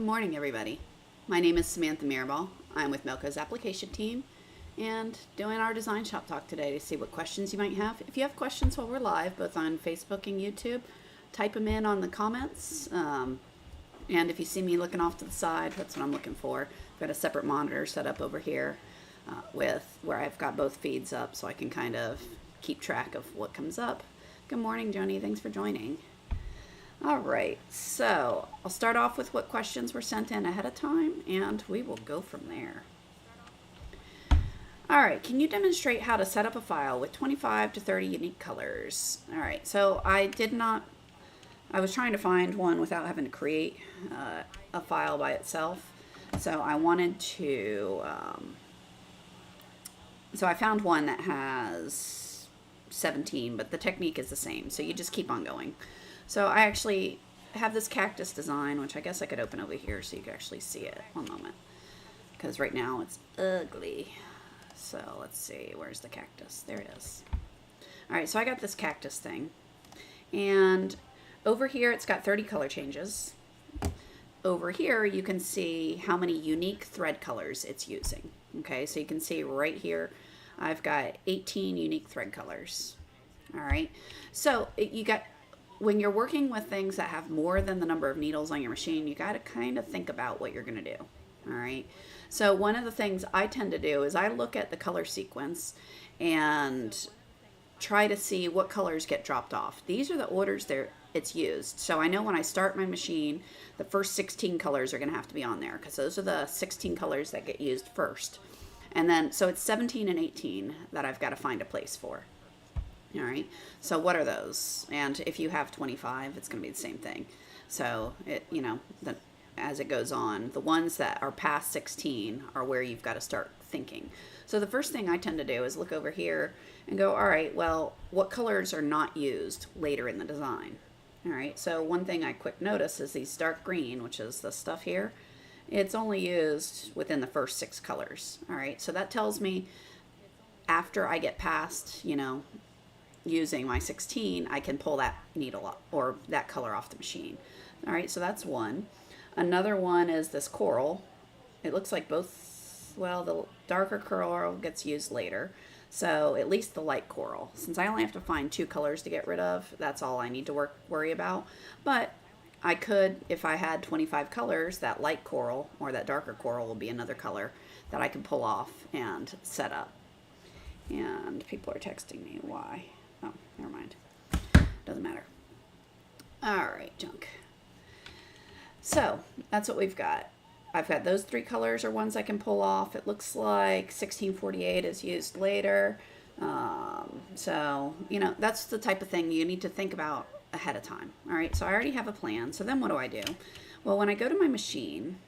Good morning, everybody. My name is Samantha Mirabal. I'm with Melco's application team and doing our design shop talk today to see what questions you might have. If you have questions while we're live, both on Facebook and YouTube, type them in on the comments. And if you see me looking off to the side, that's what I'm looking for. I've got a separate monitor set up over here with where I've got both feeds up so I can kind of keep track of what comes up. Good morning, Joni. Thanks for joining. All right, so I'll start off with what questions were sent in ahead of time, and we will go from there. All right, can you demonstrate how to set up a file with 25 to 30 unique colors? All right, so I was trying to find one without having to create a file by itself. So I wanted to, so I found one that has 17, but the technique is the same. So you just keep on going. So I actually have this cactus design, which I guess I could open over here so you can actually see it. One moment. Because right now it's ugly. So let's see, where's the cactus? There it is. All right, so I got this cactus thing. And over here it's got 30 color changes. Over here you can see how many unique thread colors it's using. Okay, so you can see right here I've got 18 unique thread colors. All right, so when you're working with things that have more than the number of needles on your machine, you got to kind of think about what you're going to do. All right. So one of the things I tend to do is I look at the color sequence and try to see what colors get dropped off. These are the orders it's used. So I know when I start my machine, the first 16 colors are going to have to be on there because those are the 16 colors that get used first. And then, so it's 17 and 18 that I've got to find a place for. All right, so what are those? And if you have 25, it's going to be the same thing. So, as it goes on, the ones that are past 16 are where you've got to start thinking. So the first thing I tend to do is look over here and go, all right, well, what colors are not used later in the design? All right, so one thing I quick notice is these dark green, which is the stuff here. It's only used within the first 6 colors. All right, so that tells me after I get past, using my 16, I can pull that needle up or that color off the machine. All right, so that's one. Another one is this coral. It looks like both, well, the darker coral gets used later. So at least the light coral. Since I only have to find 2 colors to get rid of, that's all I need to worry about. But I could, if I had 25 colors, that light coral or that darker coral will be another color that I can pull off and set up. And people are texting me, why? Oh, never mind. Doesn't matter. All right, junk. So that's what we've got. I've got those 3 colors are ones I can pull off. It looks like 1648 is used later. So, that's the type of thing you need to think about ahead of time. All right, so I already have a plan. So then what do? Well, when I go to my machine,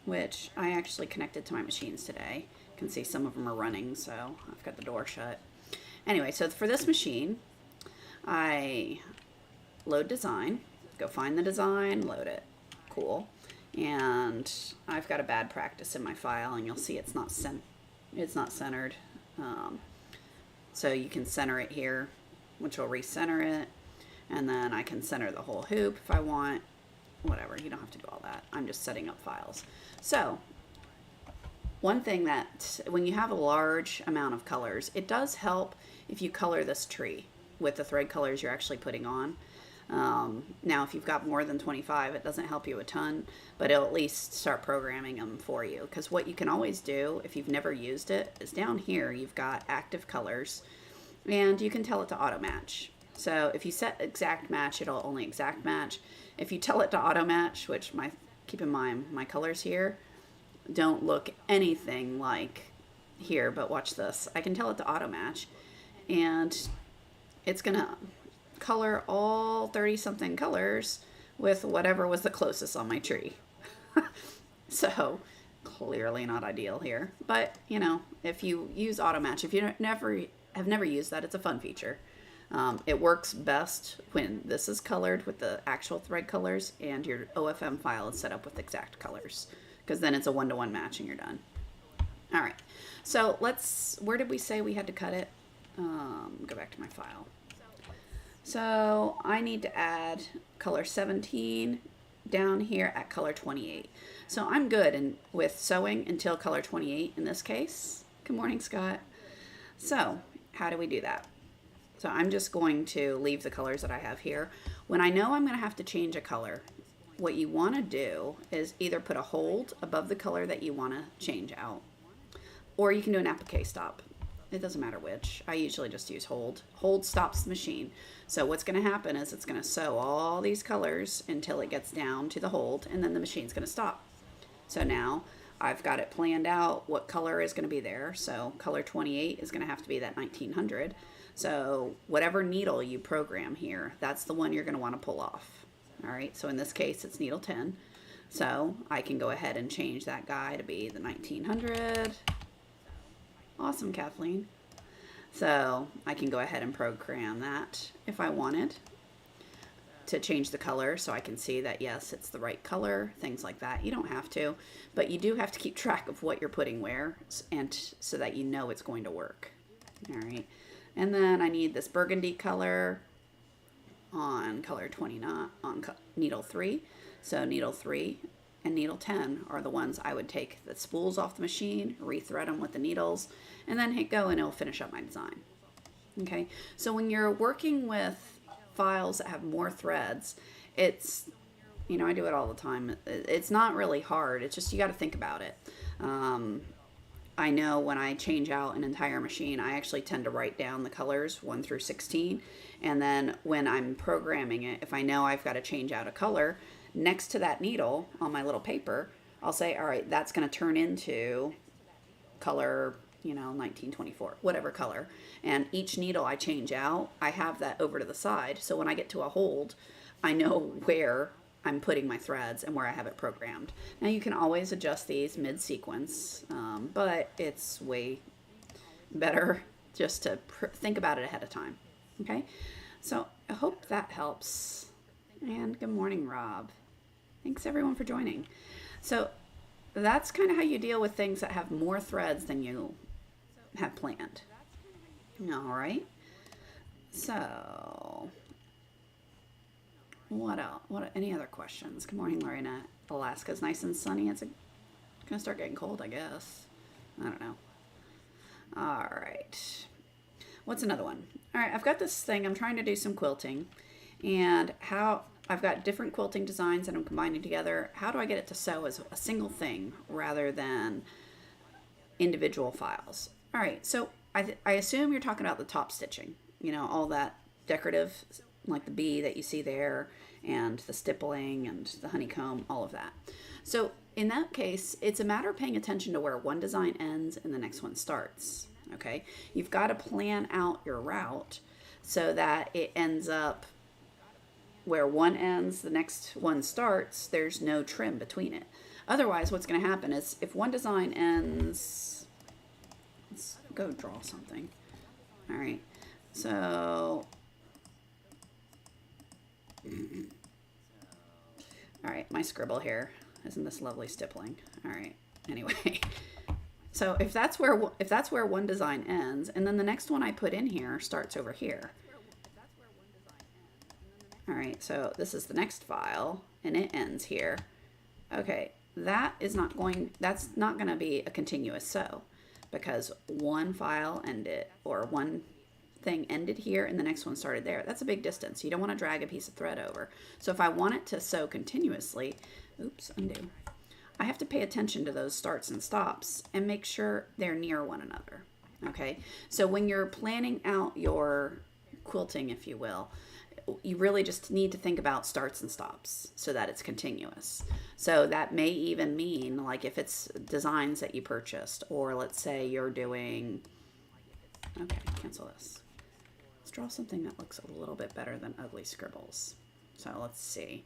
which I actually connected to my machines today, you can see some of them are running, so I've got the door shut. Anyway, so for this machine, I load design, go find the design, load it. Cool. And I've got a bad practice in my file, and you'll see it's not centered. So you can center it here, which will recenter it. And then I can center the whole hoop if I want. Whatever, you don't have to do all that. I'm just setting up files. So one thing that when you have a large amount of colors, it does help if you color this tree with the thread colors you're actually putting on. Now, if you've got more than 25, it doesn't help you a ton, but it'll at least start programming them for you. Because what you can always do, if you've never used it, is down here you've got active colors, and you can tell it to auto match. So if you set exact match, it'll only exact match. If you tell it to auto match, which keep in mind my colors here don't look anything like here, but watch this. I can tell it to auto match, and it's gonna color all 30 something colors with whatever was the closest on my tree. So clearly not ideal here, but if you use auto match, if you have never used that, it's a fun feature. It works best when this is colored with the actual thread colors and your OFM file is set up with exact colors, because then it's a 1-to-1 match and you're done. All right, so where did we say we had to cut it? Go back to my file. So I need to add color 17 down here at color 28. So I'm good with sewing until color 28 in this case. Good morning, Scott. So how do we do that? So I'm just going to leave the colors that I have here. When I know I'm going to have to change a color, what you want to do is either put a hold above the color that you want to change out, or you can do an applique stop. It doesn't matter which. I usually just use hold. Hold stops the machine. So what's going to happen is it's going to sew all these colors until it gets down to the hold, and then the machine's going to stop. So now I've got it planned out what color is going to be there. So color 28 is going to have to be that 1900. So whatever needle you program here, that's the one you're going to want to pull off. All right, so in this case, it's needle 10. So I can go ahead and change that guy to be the 1900. Awesome, Kathleen. So I can go ahead and program that if I wanted to change the color so I can see that, yes, it's the right color, things like that. You don't have to, but you do have to keep track of what you're putting where, and so that you know it's going to work. All right. And then I need this burgundy color on color 29 on needle 3. So needle 3 and needle 10 are the ones I would take the spools off the machine, rethread them with the needles, and then hit go, and it'll finish up my design. Okay, so when you're working with files that have more threads, it's, you know, I do it all the time. It's not really hard. It's just you got to think about it. I know when I change out an entire machine, I actually tend to write down the colors 1 through 16. And then when I'm programming it, if I know I've got to change out a color, next to that needle on my little paper, I'll say, all right, that's going to turn into color, 1924, whatever color. And each needle I change out, I have that over to the side. So when I get to a hold, I know where I'm putting my threads and where I have it programmed. Now you can always adjust these mid-sequence, but it's way better just to think about it ahead of time. Okay, so I hope that helps. And good morning, Rob. Thanks everyone for joining. So that's kind of how you deal with things that have more threads than you have planned. All right. So what else? Any other questions? Good morning, Lorena. Alaska's nice and sunny. It's gonna start getting cold, I guess. I don't know. All right. What's another one? All right, I've got this thing. I'm trying to do some quilting, and I've got different quilting designs that I'm combining together. How do I get it to sew as a single thing rather than individual files? All right, so I assume you're talking about the top stitching, all that decorative, like the bee that you see there, and the stippling and the honeycomb, all of that. So in that case, it's a matter of paying attention to where one design ends and the next one starts. Okay, you've got to plan out your route so that it ends up where one ends, the next one starts, there's no trim between it. Otherwise, what's going to happen is if one design ends, let's go draw something. All right, so, all right, my scribble here. Isn't this lovely stippling? All right, anyway. So if that's where one design ends, and then the next one I put in here starts over here. All right, so this is the next file, and it ends here. Okay, that's not going to be a continuous sew, because one file ended, or one thing ended here, and the next one started there. That's a big distance. You don't want to drag a piece of thread over. So if I want it to sew continuously, oops, undo. I have to pay attention to those starts and stops and make sure they're near one another. Okay, so when you're planning out your quilting, if you will, you really just need to think about starts and stops so that it's continuous. So that may even mean, like, if it's designs that you purchased, or let's say you're doing, okay, cancel this. Let's draw something that looks a little bit better than ugly scribbles. So let's see.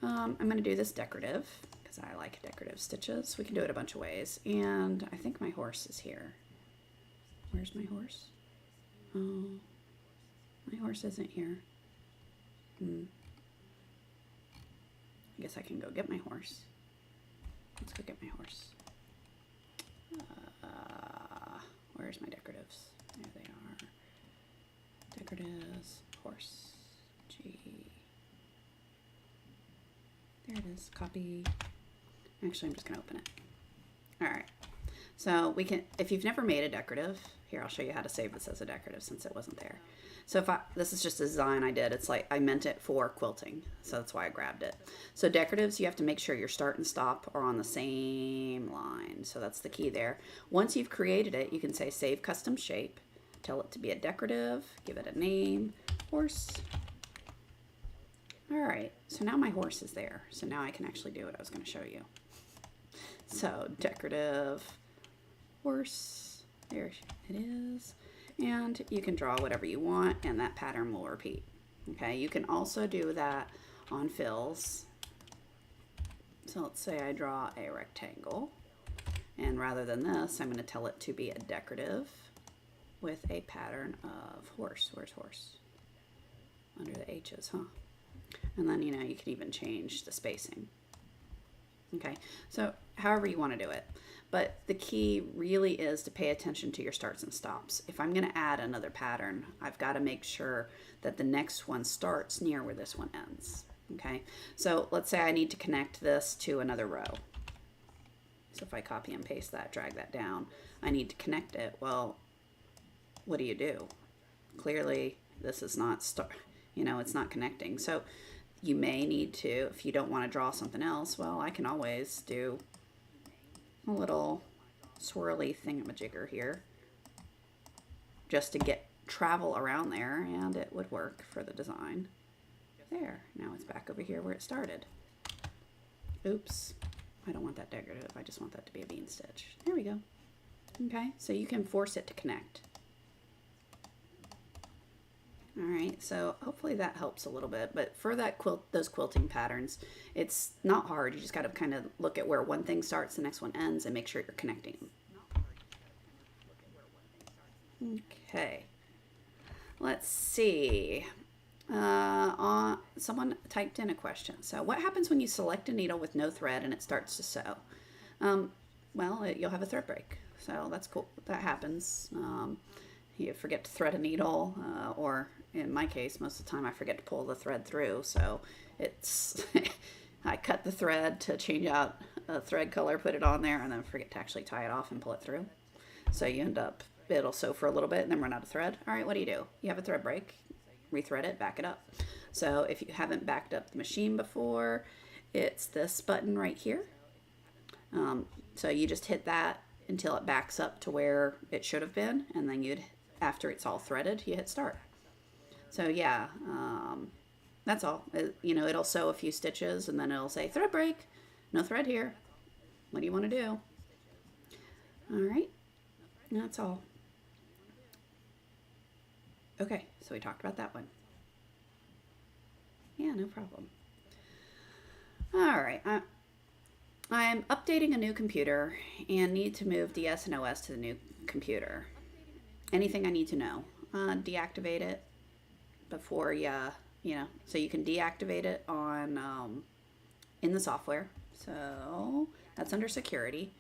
I'm going to do this decorative, because I like decorative stitches. We can do it a bunch of ways. And I think my horse is here. Where's my horse? Oh, my horse isn't here. I guess I can go get my horse. Let's go get my horse. Where's my decoratives? There they are. Decoratives, horse, G. There it is. Copy. Actually, I'm just going to open it. All right. So we can, if you've never made a decorative, here, I'll show you how to save this as a decorative since it wasn't there. So if this is just a design I did, it's like I meant it for quilting. So that's why I grabbed it. So decoratives, you have to make sure your start and stop are on the same line. So that's the key there. Once you've created it, you can say save custom shape, tell it to be a decorative, give it a name, horse. All right, so now my horse is there. So now I can actually do what I was going to show you. So decorative horse, there it is. And you can draw whatever you want and that pattern will repeat. Okay, you can also do that on fills. So let's say I draw a rectangle, and rather than this, I'm going to tell it to be a decorative with a pattern of horse. Where's horse? Under the H's, huh? And then, you know, you can even change the spacing. Okay, so however you want to do it. But the key really is to pay attention to your starts and stops. If I'm going to add another pattern, I've got to make sure that the next one starts near where this one ends. Okay, so let's say I need to connect this to another row. So if I copy and paste that, drag that down, I need to connect it. Well, what do? Clearly, this is not it's not connecting. So you may need to, if you don't want to draw something else, well, I can always do a little swirly thingamajigger here just to get travel around there, and it would work for the design. There, now it's back over here where it started. Oops, I don't want that decorative, I just want that to be a bean stitch. There we go. Okay, so you can force it to connect. All right, so hopefully that helps a little bit, but for that those quilting patterns, it's not hard. You just got to kind of look at where one thing starts, the next one ends, and make sure you're connecting them. Okay, let's see. Someone typed in a question. So what happens when you select a needle with no thread and it starts to sew? Well, you'll have a thread break, so that's cool. That happens. You forget to thread a needle, or in my case, most of the time I forget to pull the thread through. So it's, I cut the thread to change out a thread color, put it on there, and then forget to actually tie it off and pull it through. So you end up, it'll sew for a little bit and then run out of thread. All right, what do? You have a thread break, rethread it, back it up. So if you haven't backed up the machine before, it's this button right here. So you just hit that until it backs up to where it should have been, and then after it's all threaded, you hit start. So yeah, that's all. It'll sew a few stitches and then it'll say thread break, no thread here. What do you want to do? All right, that's all. Okay, so we talked about that one. Yeah, no problem. All right, I'm updating a new computer and need to move DS and OS to the new computer. Anything I need to know? Deactivate it before so you can deactivate it on in the software. So that's under security.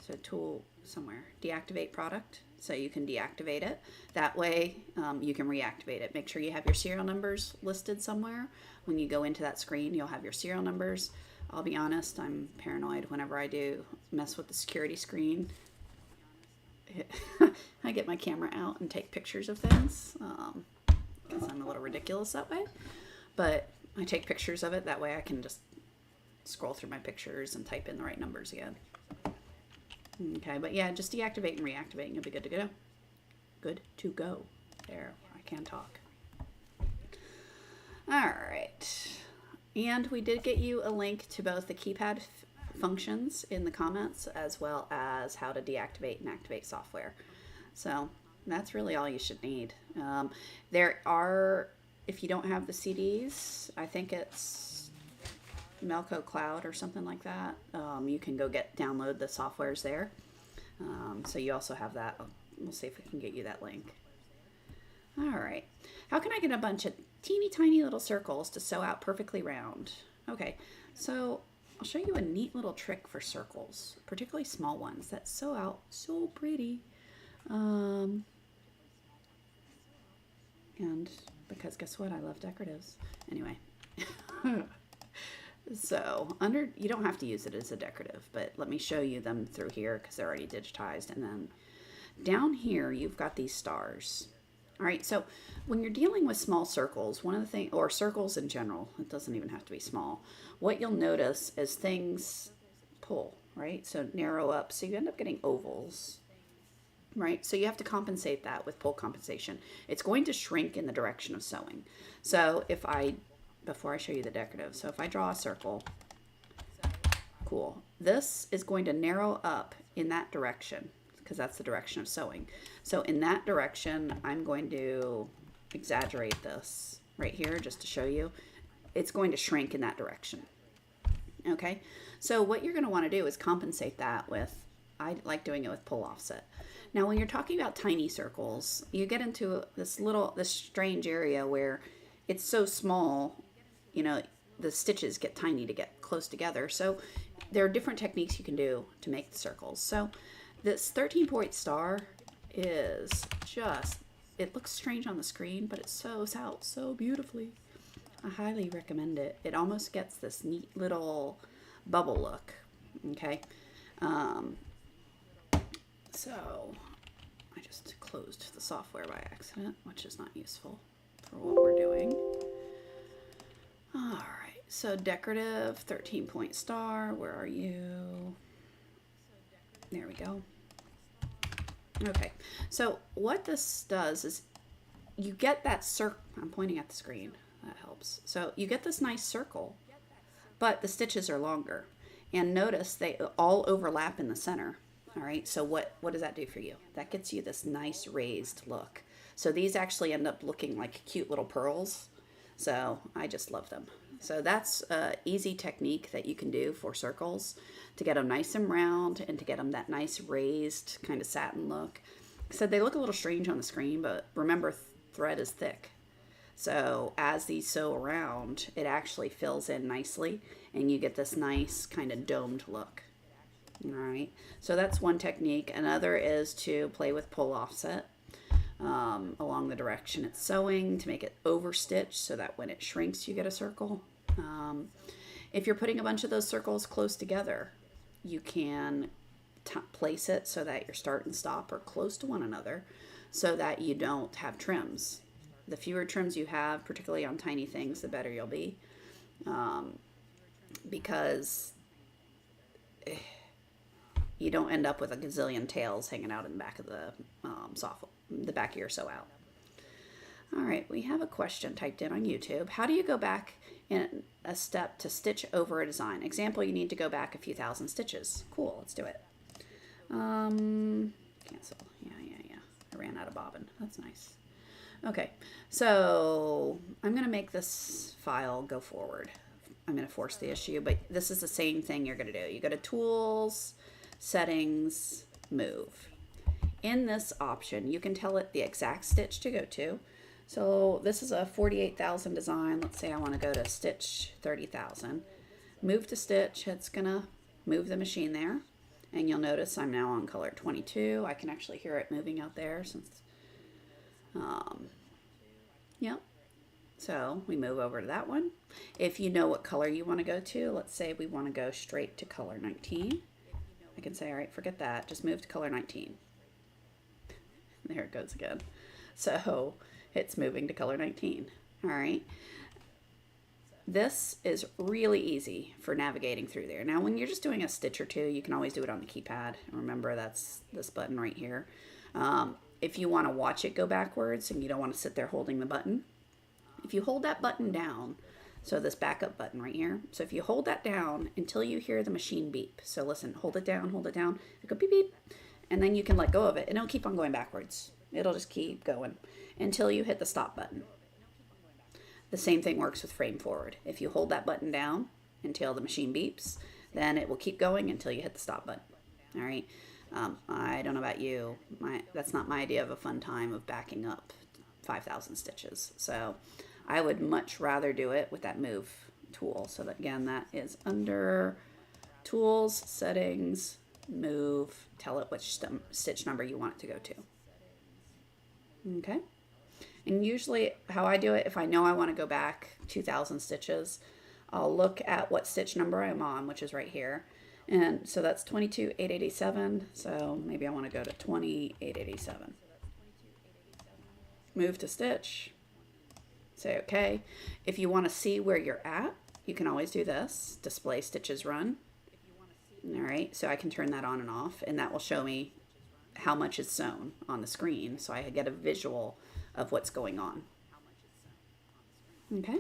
So tool somewhere, deactivate product. So you can deactivate it. That way you can reactivate it. Make sure you have your serial numbers listed somewhere. When you go into that screen, you'll have your serial numbers. I'll be honest, I'm paranoid whenever I do mess with the security screen. I get my camera out and take pictures of things because I'm a little ridiculous that way. But I take pictures of it. That way I can just scroll through my pictures and type in the right numbers again. Okay, but yeah, just deactivate and reactivate and you'll be good to go. Good to go. There, I can talk. All right. And we did get you a link to both the keypad functions in the comments as well as how to deactivate and activate software. So that's really all you should need. There are, if you don't have the CDs, I think it's Melco Cloud or something like that. You can go download the softwares there. So you also have that. We'll see if we can get you that link. All right. How can I get a bunch of teeny tiny little circles to sew out perfectly round? Okay, so I'll show you a neat little trick for circles, particularly small ones that sew out so pretty. And because guess what? I love decoratives. Anyway. So you don't have to use it as a decorative, but let me show you them through here because they're already digitized. And then down here, you've got these stars. All right, so when you're dealing with small circles, one of the things, or circles in general, it doesn't even have to be small, what you'll notice is things pull, right? So narrow up, so you end up getting ovals, right? So you have to compensate that with pull compensation. It's going to shrink in the direction of sewing. So before I show you the decorative, so if I draw a circle, cool, this is going to narrow up in that direction because that's the direction of sewing. So in that direction, I'm going to exaggerate this right here just to show you. It's going to shrink in that direction. Okay, so what you're going to want to do is compensate that with, I like doing it with pull offset. Now, when you're talking about tiny circles, you get into this strange area where it's so small, you know, the stitches get tiny to get close together. So there are different techniques you can do to make the circles. So this 13-point star is just, it looks strange on the screen, but it sews out so beautifully. I highly recommend it. It almost gets this neat little bubble look. Okay. So I just closed the software by accident, which is not useful for what we're doing. All right. So decorative 13-point star. Where are you? There we go. Okay. So what this does is you get that circle. I'm pointing at the screen. That helps. So you get this nice circle, but the stitches are longer. And notice they all overlap in the center. All right, so what does that do for you? That gets you this nice raised look. So these actually end up looking like cute little pearls. So I just love them. So that's an easy technique that you can do for circles to get them nice and round and to get them that nice raised kind of satin look. So they look a little strange on the screen, but remember, thread is thick. So as these sew around, it actually fills in nicely and you get this nice kind of domed look. All right, so that's one technique. Another is to play with pull offset along the direction it's sewing to make it overstitch so that when it shrinks, you get a circle. If you're putting a bunch of those circles close together, you can place it so that your start and stop are close to one another so that you don't have trims. The fewer trims you have, particularly on tiny things, the better you'll be, because you don't end up with a gazillion tails hanging out in the back of the back of your sew out. All right, we have a question typed in on YouTube. How do you go back in a step to stitch over a design? Example, you need to go back a few thousand stitches. Cool, let's do it. Cancel. Yeah. I ran out of bobbin. That's nice. Okay, so I'm going to make this file go forward. I'm going to force the issue, but this is the same thing you're going to do. You go to Tools, Settings, Move. In this option, you can tell it the exact stitch to go to. So this is a 48,000 design. Let's say I want to go to stitch 30,000. Move to stitch. It's going to move the machine there. And you'll notice I'm now on color 22. I can actually hear it moving out there since... Yep. So we move over to that one. If you know what color you want to go to, let's say we want to go straight to color 19. I can say, all right, forget that. Just move to color 19. There it goes again. So it's moving to color 19. All right. This is really easy for navigating through there. Now, when you're just doing a stitch or two, you can always do it on the keypad. Remember, that's this button right here. If you want to watch it go backwards and you don't want to sit there holding the button, if you hold that button down, so this backup button right here, so if you hold that down until you hear the machine beep. So listen, hold it down, it'll go beep beep, and then you can let go of it and it'll keep on going backwards. It'll just keep going until you hit the stop button. The same thing works with frame forward. If you hold that button down until the machine beeps, then it will keep going until you hit the stop button. All right. I don't know about you. That's not my idea of a fun time of backing up 5,000 stitches. So I would much rather do it with that move tool. So that, again, that is under Tools, Settings, Move. Tell it which stitch number you want it to go to. Okay. And usually how I do it, if I know I want to go back 2,000 stitches, I'll look at what stitch number I'm on, which is right here. And so that's 22,887. So maybe I want to go to 20,887. Move to stitch. Say OK. If you want to see where you're at, you can always do this. Display stitches run. All right, so I can turn that on and off, and that will show me how much is sewn on the screen, so I get a visual of what's going on. Okay.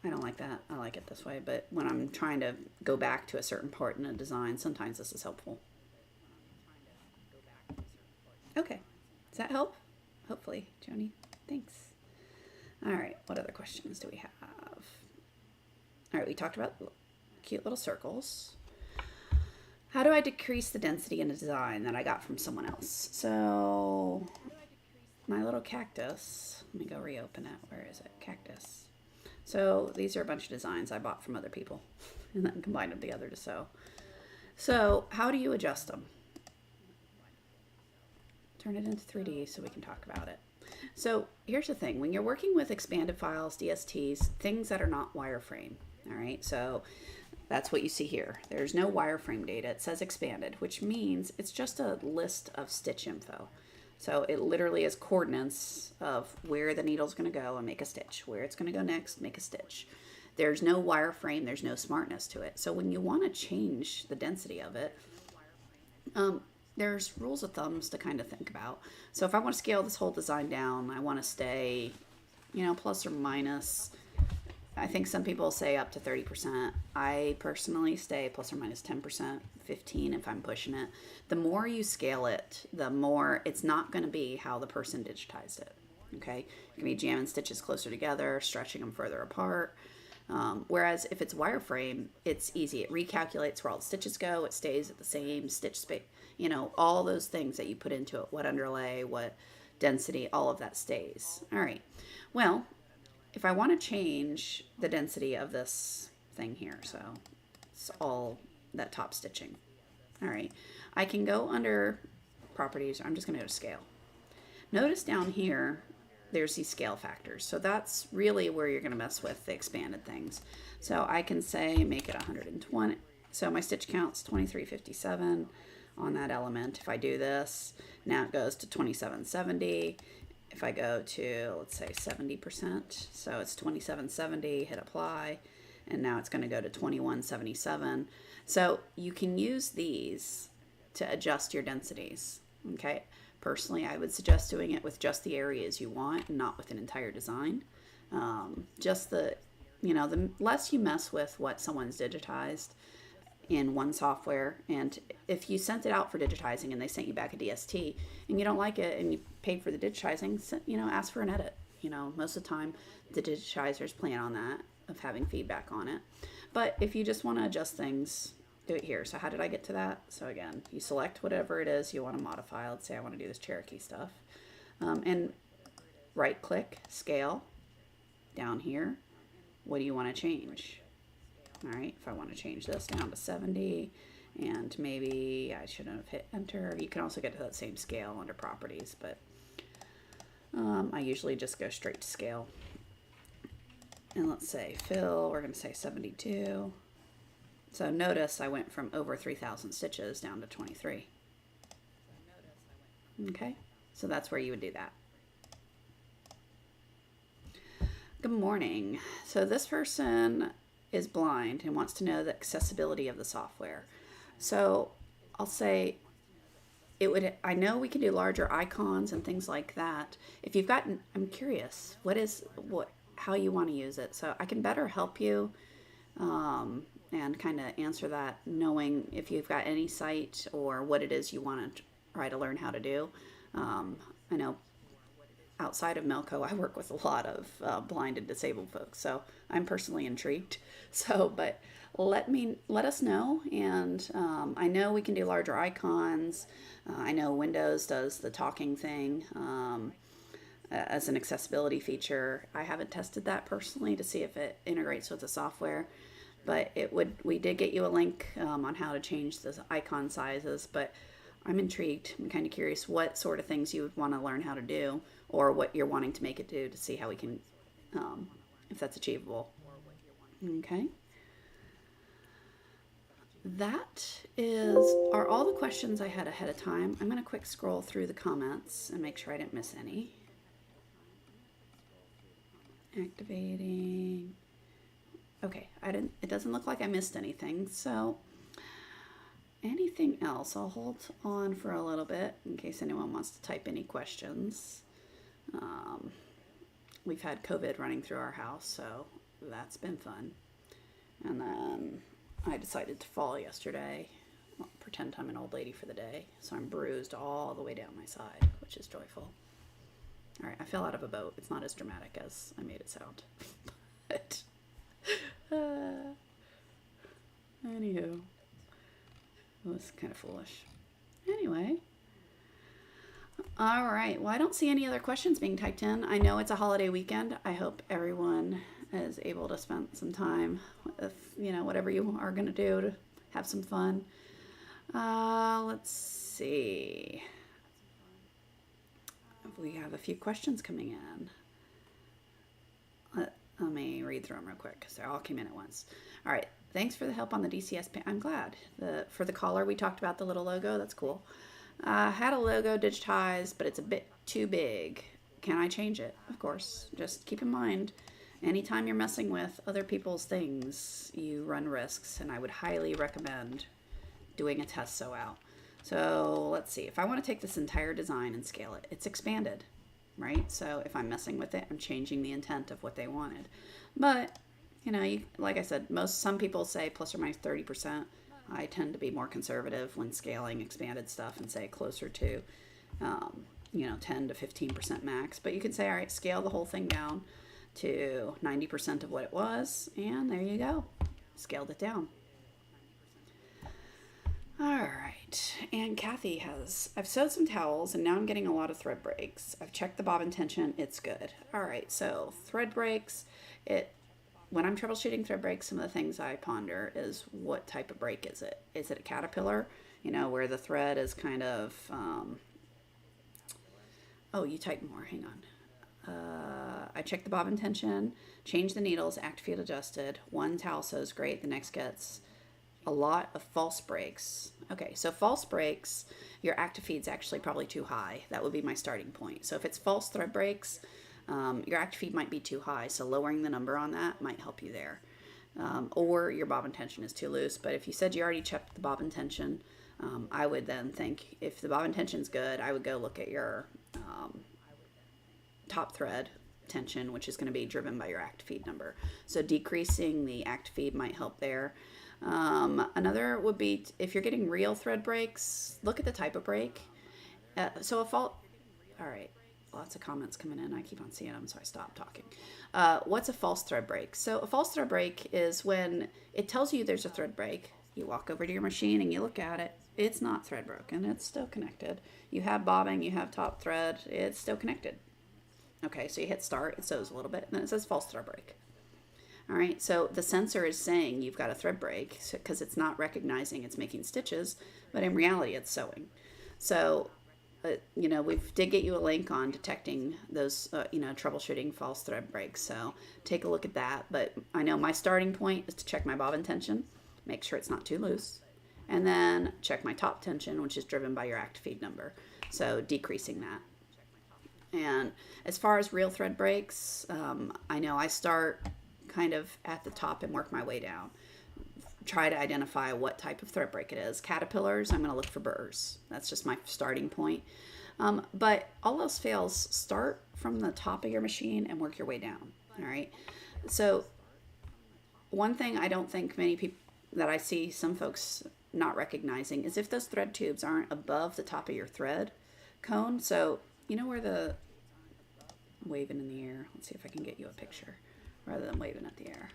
I don't like that. I like it this way, but when I'm trying to go back to a certain part in a design, sometimes this is helpful. Okay. Does that help? Hopefully, Joni. Thanks. All right. What other questions do we have? All right. We talked about cute little circles. How do I decrease the density in a design that I got from someone else? So my little cactus, let me go reopen it. Where is it? Cactus. So these are a bunch of designs I bought from other people and then combined them together to sew. So how do you adjust them? Turn it into 3D so we can talk about it. So here's the thing. When you're working with expanded files, DSTs, things that are not wireframe, all right? So that's what you see here. There's no wireframe data. It says expanded, which means it's just a list of stitch info. So it literally is coordinates of where the needle's going to go and make a stitch, where it's going to go next, make a stitch. There's no wireframe, there's no smartness to it. So when you want to change the density of it, there's rules of thumbs to kind of think about. So if I want to scale this whole design down, I want to stay, plus or minus. I think some people say up to 30%. I personally stay plus or minus 10%, 15 if I'm pushing it. The more you scale it, the more it's not going to be how the person digitized it. Okay, you can be jamming stitches closer together, stretching them further apart. Whereas if it's wireframe, it's easy. It recalculates where all the stitches go. It stays at the same stitch space. All those things that you put into it, what underlay, what density, all of that stays. All right. Well, if I want to change the density of this thing here, so it's all that top stitching. All right. I can go under properties. I'm just going to go to scale. Notice down here, there's these scale factors. So that's really where you're going to mess with the expanded things. So I can say make it 120. So my stitch count's 2357 on that element. If I do this, now it goes to 2770. If I go to, let's say 70%, so it's 2770, hit apply, and now it's going to go to 2177. So you can use these to adjust your densities, okay? Personally, I would suggest doing it with just the areas you want and not with an entire design. Just the less you mess with what someone's digitized in one software, and if you sent it out for digitizing and they sent you back a DST and you don't like it and you paid for the digitizing, ask for an edit. Most of the time the digitizers plan on that, of having feedback on it. But if you just want to adjust things, do it here. So how did I get to that? So again, you select whatever it is you want to modify. Let's say I want to do this Cherokee stuff, and right click, scale, down here, what do you want to change? All right, if I want to change this down to 70, and maybe I shouldn't have hit enter. You can also get to that same scale under properties, but I usually just go straight to scale. And let's say fill, we're going to say 72. So notice I went from over 3,000 stitches down to 23. Okay, so that's where you would do that. Good morning. So this person is blind and wants to know the accessibility of the software. So I'll say I know we can do larger icons and things like that. If you've got, I'm curious, how you want to use it. So I can better help you and kind of answer that, knowing if you've got any site or what it is you want to try to learn how to do. I know outside of Melco, I work with a lot of blind and disabled folks, so I'm personally intrigued. So, but let us know, and I know we can do larger icons. I know Windows does the talking thing as an accessibility feature. I haven't tested that personally to see if it integrates with the software, but we did get you a link on how to change the icon sizes, but I'm intrigued. I'm kind of curious what sort of things you would want to learn how to do, or what you're wanting to make it do, to see how we can, if that's achievable. Okay. That are all the questions I had ahead of time. I'm going to quick scroll through the comments and make sure I didn't miss any. Activating. Okay, it doesn't look like I missed anything. So anything else? I'll hold on for a little bit in case anyone wants to type any questions. We've had COVID running through our house, so that's been fun. And then I decided to fall yesterday. Well, pretend I'm an old lady for the day. So I'm bruised all the way down my side, which is joyful. All right, I fell out of a boat. It's not as dramatic as I made it sound. But, anywho, it was kind of foolish. Anyway. All right. Well, I don't see any other questions being typed in. I know it's a holiday weekend. I hope everyone is able to spend some time with, whatever you are going to do to have some fun. Let's see. We have a few questions coming in. Let me read through them real quick because they all came in at once. All right. Thanks for the help on the DCS. I'm glad. For the collar, we talked about the little logo. That's cool. Had a logo digitized, but it's a bit too big. Can I change it? Of course. Just keep in mind, anytime you're messing with other people's things, you run risks, and I would highly recommend doing a test sew out. So let's see. If I want to take this entire design and scale it, it's expanded, right? So if I'm messing with it, I'm changing the intent of what they wanted. But, like I said, some people say plus or minus 30%. I tend to be more conservative when scaling expanded stuff and say closer to, 10 to 15% max. But you can say, all right, scale the whole thing down to 90% of what it was. And there you go. Scaled it down. All right. And Kathy I've sewed some towels and now I'm getting a lot of thread breaks. I've checked the bobbin tension. It's good. All right. So thread breaks, when I'm troubleshooting thread breaks, some of the things I ponder is what type of break is it? Is it a caterpillar? Where the thread is kind of, you type more, hang on. I check the bobbin tension, change the needles, active adjusted. One towel sews great, the next gets a lot of false breaks. Okay, so false breaks, your active feed's actually probably too high. That would be my starting point. So if it's false thread breaks, your active feed might be too high, so lowering the number on that might help you there. Or your bobbin tension is too loose. But if you said you already checked the bobbin tension, I would then think if the bobbin tension's good, I would go look at your top thread tension, which is going to be driven by your active feed number. So decreasing the active feed might help there. Another would be if you're getting real thread breaks, look at the type of break. All right. Lots of comments coming in. I keep on seeing them, so I stopped talking. What's a false thread break? So a false thread break is when it tells you there's a thread break. You walk over to your machine and you look at it. It's not thread broken. It's still connected. You have bobbing. You have top thread. It's still connected. Okay, so you hit start. It sews a little bit, and then it says false thread break. All right, so the sensor is saying you've got a thread break because it's not recognizing it's making stitches, but in reality it's sewing. So we did get you a link on detecting those, troubleshooting false thread breaks. So take a look at that. But I know my starting point is to check my bobbin tension, make sure it's not too loose, and then check my top tension, which is driven by your active feed number. So decreasing that. And as far as real thread breaks, I know I start kind of at the top and work my way down. Try to identify what type of thread break it is. Caterpillars, I'm going to look for burrs. That's just my starting point. But all else fails, start from the top of your machine and work your way down. All right. So one thing I don't think many people that I see some folks not recognizing is if those thread tubes aren't above the top of your thread cone. So where the waving in the air. Let's see if I can get you a picture rather than waving at the air.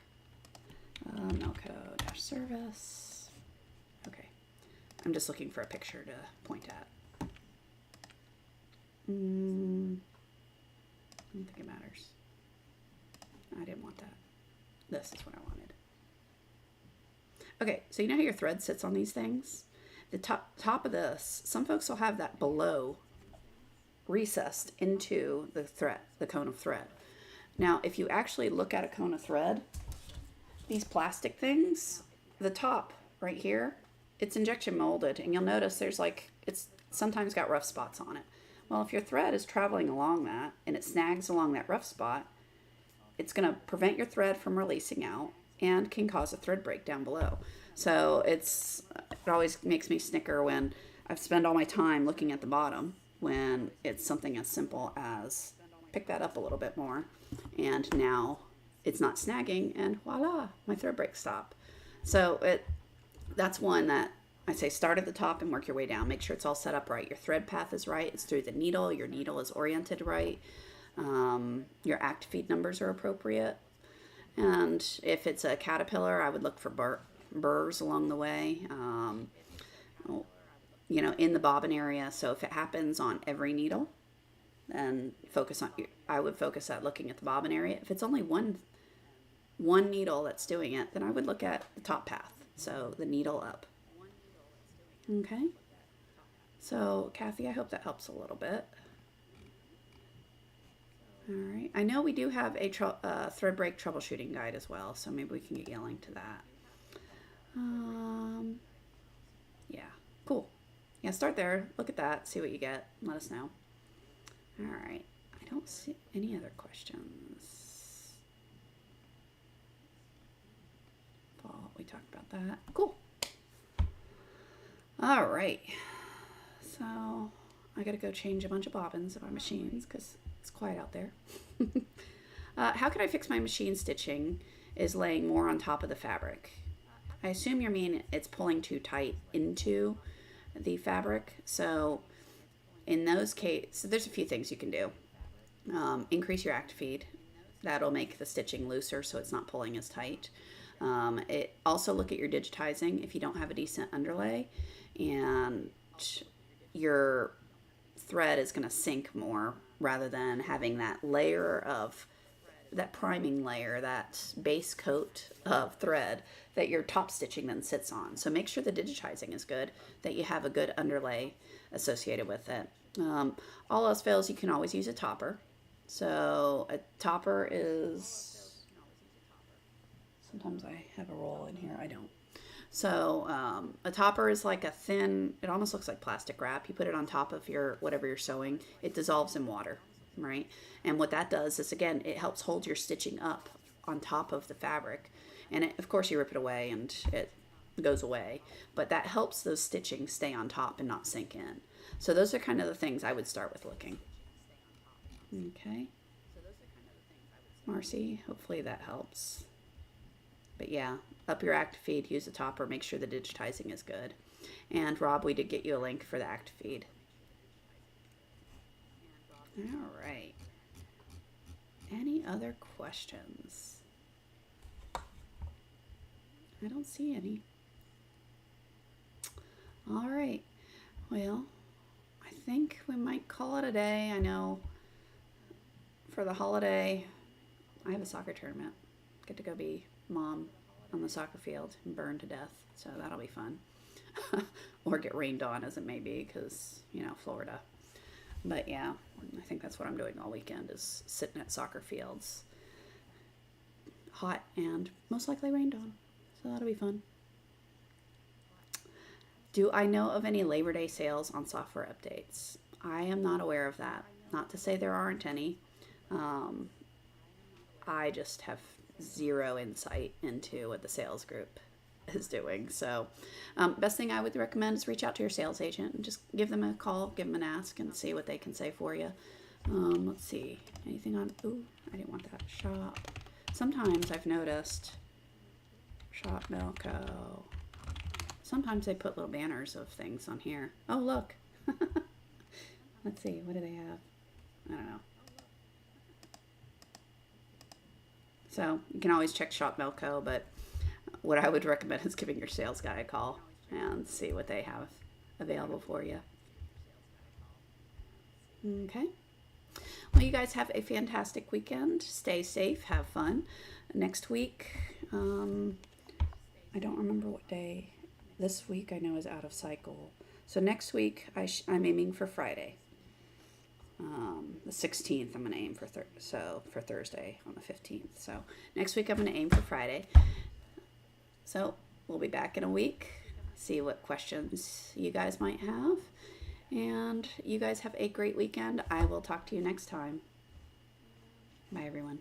Melco dash service. Okay. I'm just looking for a picture to point at. I don't think it matters. I didn't want that. This is what I wanted. Okay, so how your thread sits on these things? The top of this, some folks will have that below recessed into the cone of thread. Now, if you actually look at a cone of thread, these plastic things, the top right here, it's injection molded, and you'll notice there's like, it's sometimes got rough spots on it. Well, if your thread is traveling along that and it snags along that rough spot, it's going to prevent your thread from releasing out and can cause a thread break down below. So it always makes me snicker when I've spent all my time looking at the bottom when it's something as simple as pick that up a little bit more, and now it's not snagging, and voila, my thread break stop. So that's one that I say start at the top and work your way down. Make sure it's all set up right. Your thread path is right. It's through the needle. Your needle is oriented right. Your act feed numbers are appropriate. And if it's a caterpillar, I would look for burrs along the way, in the bobbin area. So if it happens on every needle, then I would focus at looking at the bobbin area. If it's only one needle that's doing it, then I would look at the top path. So the needle up. Okay. So Kathy, I hope that helps a little bit. All right. I know we do have a thread break troubleshooting guide as well, so maybe we can get you a link to that. Yeah, cool. Yeah, start there. Look at that. See what you get. Let us know. All right. I don't see any other questions. Paul, we talked about that. Cool. All right. So I got to go change a bunch of bobbins of our machines because it's quiet out there. How can I fix my machine stitching is laying more on top of the fabric? I assume you mean it's pulling too tight into the fabric. So in those cases, there's a few things you can do. Increase your act feed. That'll make the stitching looser so it's not pulling as tight. Also look at your digitizing if you don't have a decent underlay, and your thread is going to sink more rather than having that layer of that priming layer, that base coat of thread that your top stitching then sits on. So make sure the digitizing is good, that you have a good underlay associated with it. All else fails, you can always use a topper. So a topper is, sometimes I have a roll in here, I don't. So a topper is like a thin, it almost looks like plastic wrap. You put it on top of whatever you're sewing. It dissolves in water, right? And what that does is, again, it helps hold your stitching up on top of the fabric. And of course you rip it away and it goes away. But that helps those stitching stay on top and not sink in. So those are kind of the things I would start with looking. Okay. Marcy, hopefully that helps. But yeah, up your act feed, use a topper, make sure the digitizing is good. And Rob, we did get you a link for the act feed. All right. Any other questions? I don't see any. All right. Well, I think we might call it a day. I know for the holiday, I have a soccer tournament. Get to go be mom on the soccer field and burn to death. So that'll be fun. Or get rained on, as it may be, because, Florida. But yeah, I think that's what I'm doing all weekend, is sitting at soccer fields. Hot and most likely rained on. So that'll be fun. Do I know of any Labor Day sales on software updates? I am not aware of that. Not to say there aren't any. I just have zero insight into what the sales group is doing. So best thing I would recommend is reach out to your sales agent and just give them a call, give them an ask, and see what they can say for you. Let's see. Anything on... Ooh, I didn't want that. Shop. Sometimes I've noticed... Shop Milko. Sometimes they put little banners of things on here. Oh, look. Let's see. What do they have? I don't know. So you can always check Shop Milko, but what I would recommend is giving your sales guy a call and see what they have available for you. Okay. Well, you guys have a fantastic weekend. Stay safe. Have fun. Next week, I don't remember what day. This week I know is out of cycle. So next week I'm aiming for Friday. The 16th I'm going to aim for Thursday on the 15th. So next week I'm going to aim for Friday. So we'll be back in a week, see what questions you guys might have. And you guys have a great weekend. I will talk to you next time. Bye, everyone.